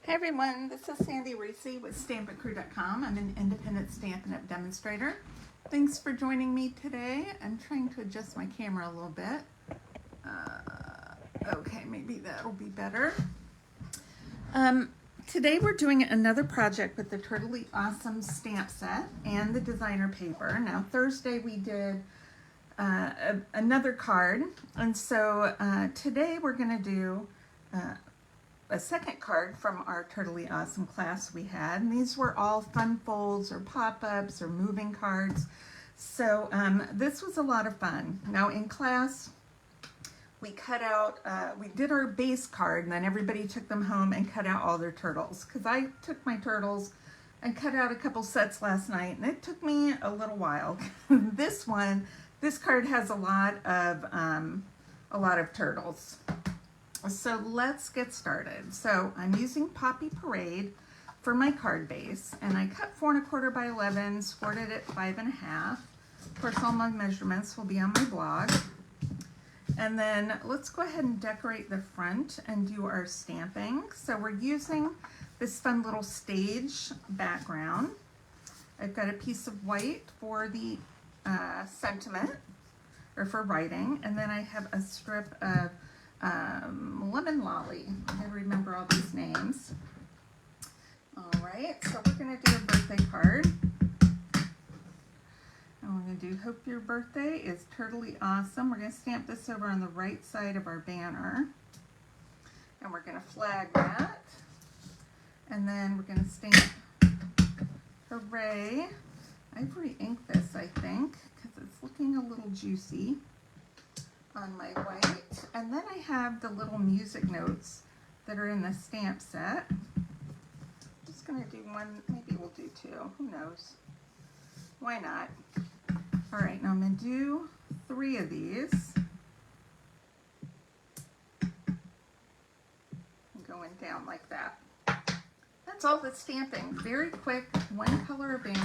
Hey everyone, this is Sandy Reese with StampItCrew.com. I'm an independent Stampin' Up! Demonstrator. Thanks for joining me today. I'm trying to adjust my camera a little bit. Okay, maybe that'll be better. Today we're doing another project with the Turtley Awesome stamp set and the designer paper. Now Thursday we did another card, and so today we're going to do a second card from our Turtley Awesome class we had, and these were all fun folds or pop-ups or moving cards. So this was a lot of fun. Now in class we cut out, we did our base card, and then everybody took them home and cut out all their turtles, because I took my turtles and cut out a couple sets last night, and it took me a little while. This card has a lot of turtles. So let's get started. So I'm using Poppy Parade for my card base, and I cut 4 1/4 by 11, scored it at 5 1/2. Of course, all my measurements will be on my blog. And then let's go ahead and decorate the front and do our stamping. So we're using this fun little stage background. I've got a piece of white for the sentiment, or for writing, and then I have a strip of Lemon Lolly. I gotta remember all these names. All right, so we're gonna do a birthday card. And we're gonna do Hope Your Birthday is Turtley Awesome. We're gonna stamp this over on the right side of our banner. And we're gonna flag that. And then we're gonna stamp Hooray. I've re-inked this, I think, because it's looking a little juicy on my white. And then I have the little music notes that are in the stamp set. I'm just going to do one, maybe we'll do two, who knows, why not. All right, now I'm going to do 3 of these. I'm going down like that. That's all the stamping, very quick, 1 color of ink,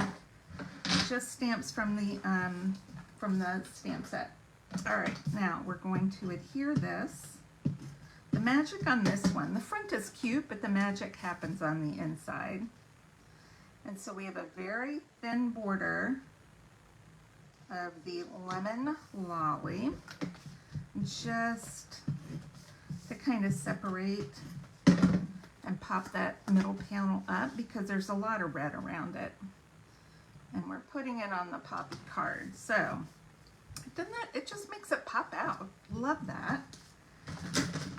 just stamps from the stamp set. All right, now we're going to adhere this. The magic on this one, the front is cute, but the magic happens on the inside. And so we have a very thin border of the Lemon Lolly, just to kind of separate and pop that middle panel up, because there's a lot of red around it. And we're putting it on the Poppy card. So doesn't it just makes it pop out. Love that.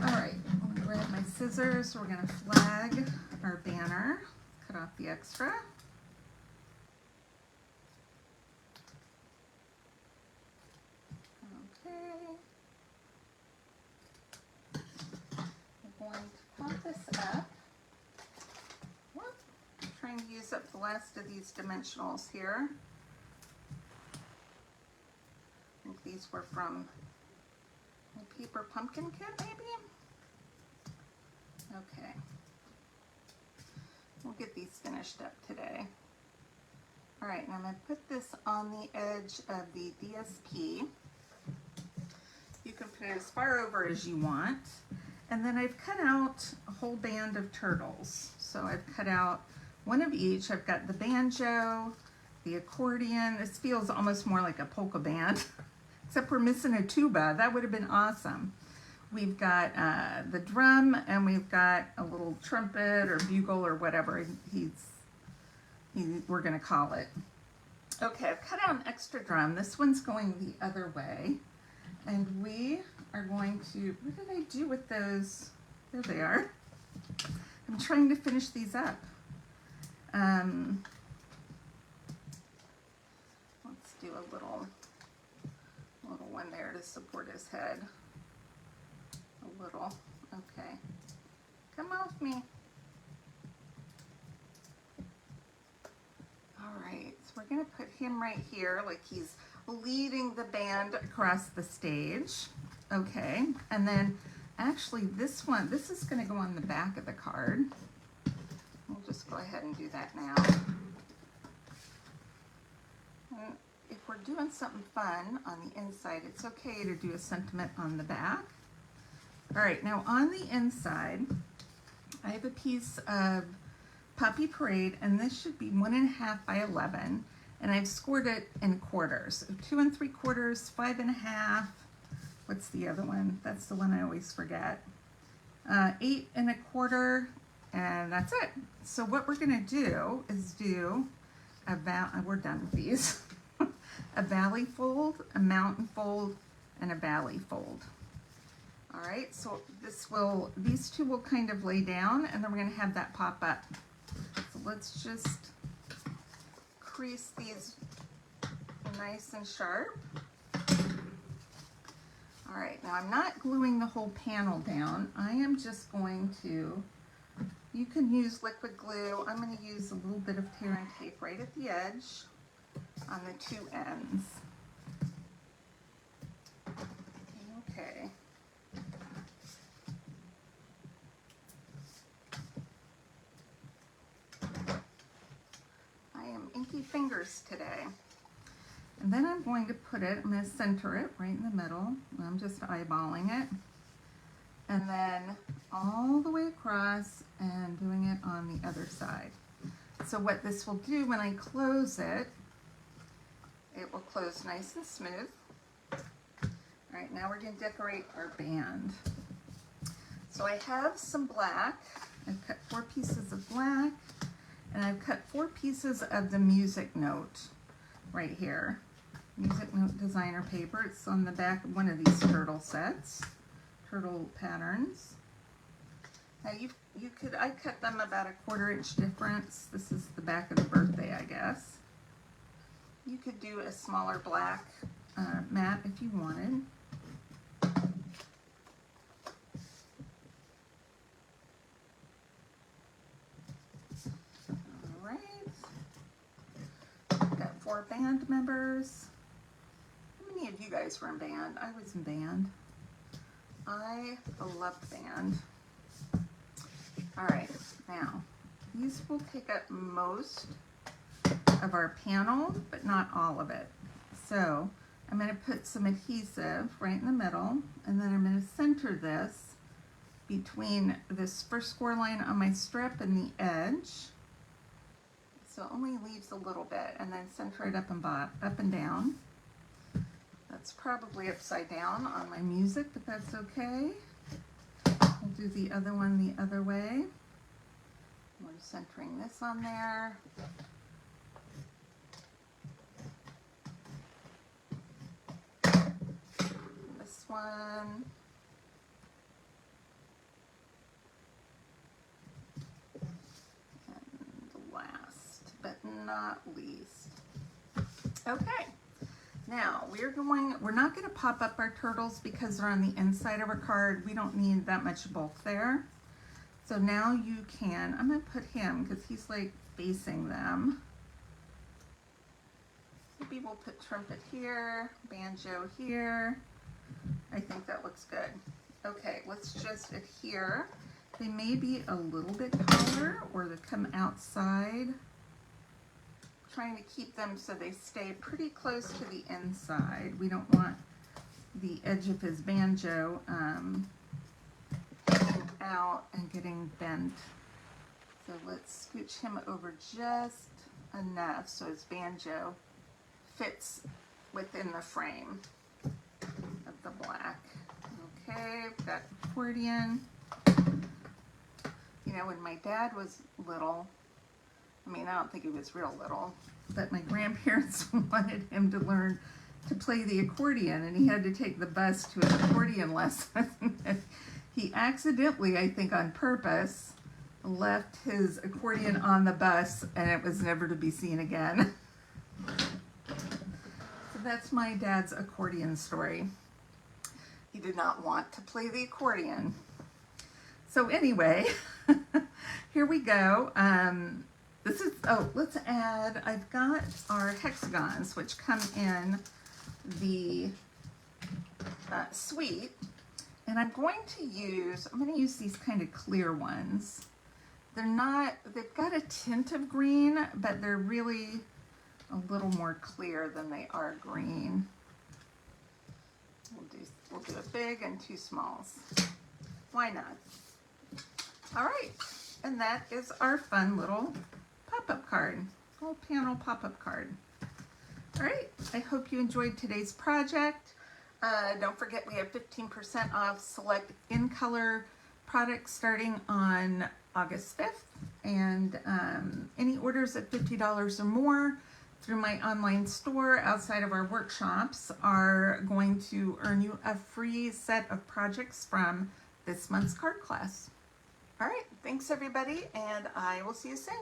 All right, I'm gonna grab my scissors. We're gonna flag our banner, cut off the extra. Okay. I'm going to pop this up. Whoop. I'm trying to use up the last of these dimensionals here. I think these were from a paper pumpkin kit, maybe? Okay. We'll get these finished up today. All right, now I'm going to put this on the edge of the DSP. You can put it as far over as you want. And then I've cut out a whole band of turtles. So I've cut out 1 of each. I've got the banjo, the accordion. This feels almost more like a polka band. Except we're missing a tuba. That would have been awesome. We've got the drum, and we've got a little trumpet or bugle or whatever we're going to call it. Okay, I've cut out an extra drum. This one's going the other way. And we are going to, what did I do with those? There they are. I'm trying to finish these up. Let's do a little one there to support his head. A little. Okay. Come off me. All right. So we're going to put him right here, like he's leading the band across the stage. Okay. And then actually this is going to go on the back of the card. We'll just go ahead and do that now. And if we're doing something fun on the inside, it's okay to do a sentiment on the back. All right, now on the inside, I have a piece of Puppy Parade, and this should be 1.5 by 11, and I've scored it in quarters, 2 3/4, 5.5. What's the other one? That's the one I always forget. 8 1/4, and that's it. So what we're gonna do is do we're done with these. A valley fold, a mountain fold, and a valley fold. All right, so these two will kind of lay down, and then we're gonna have that pop up. So let's just crease these nice and sharp. All right, now I'm not gluing the whole panel down. I am just going to, you can use liquid glue. I'm going to use a little bit of tear and tape right at the edge on the two ends. Okay. I am inky fingers today. And then I'm going to put it, I'm going to center it right in the middle. I'm just eyeballing it. And then all the way across and doing it on the other side. So what this will do when I close it, it will close nice and smooth. All right, now we're going to decorate our band. So I have some black. I've cut 4 pieces of black, and I've cut 4 pieces of the music note right here. Music note designer paper. It's on the back of one of these turtle sets, turtle patterns. Now I cut them about a 1/4 inch difference. This is the back of the birthday, I guess. You could do a smaller black mat if you wanted. All right. Got 4 band members. How many of you guys were in band? I was in band. I loved band. All right, now these will take up most of our panel, but not all of it. So I'm going to put some adhesive right in the middle, and then I'm going to center this between this first score line on my strip and the edge. So it only leaves a little bit, and then center it up and down. That's probably upside down on my music, but that's okay. We'll do the other one the other way. We're centering this on there. This one. And last but not least. Okay. Now we're not going to pop up our turtles because they're on the inside of our card. We don't need that much bulk there. So now you can, I'm going to put him because he's like facing them. Maybe we'll put trumpet here, banjo here. I think that looks good. Okay, let's just adhere. They may be a little bit taller or they come outside. Trying to keep them so they stay pretty close to the inside. We don't want the edge of his banjo out and getting bent. So let's scooch him over just enough so his banjo fits within the frame of the black. Okay, we've got accordion. You know, when my dad was little, I mean, I don't think he was real little, but my grandparents wanted him to learn to play the accordion, and he had to take the bus to an accordion lesson. He accidentally, I think on purpose, left his accordion on the bus, and it was never to be seen again. So that's my dad's accordion story. He did not want to play the accordion. So anyway, here we go. This is, oh, let's add, I've got our hexagons, which come in the suite. And I'm going to use these kind of clear ones. They're not, they've got a tint of green, but they're really a little more clear than they are green. We'll do a big and 2 smalls. Why not? All right. And that is our fun little pop-up card, little panel pop-up card. All right, I hope you enjoyed today's project. Don't forget we have 15% off select in color products starting on August 5th. And any orders at $50 or more through my online store outside of our workshops are going to earn you a free set of projects from this month's card class. All right, thanks everybody, and I will see you soon.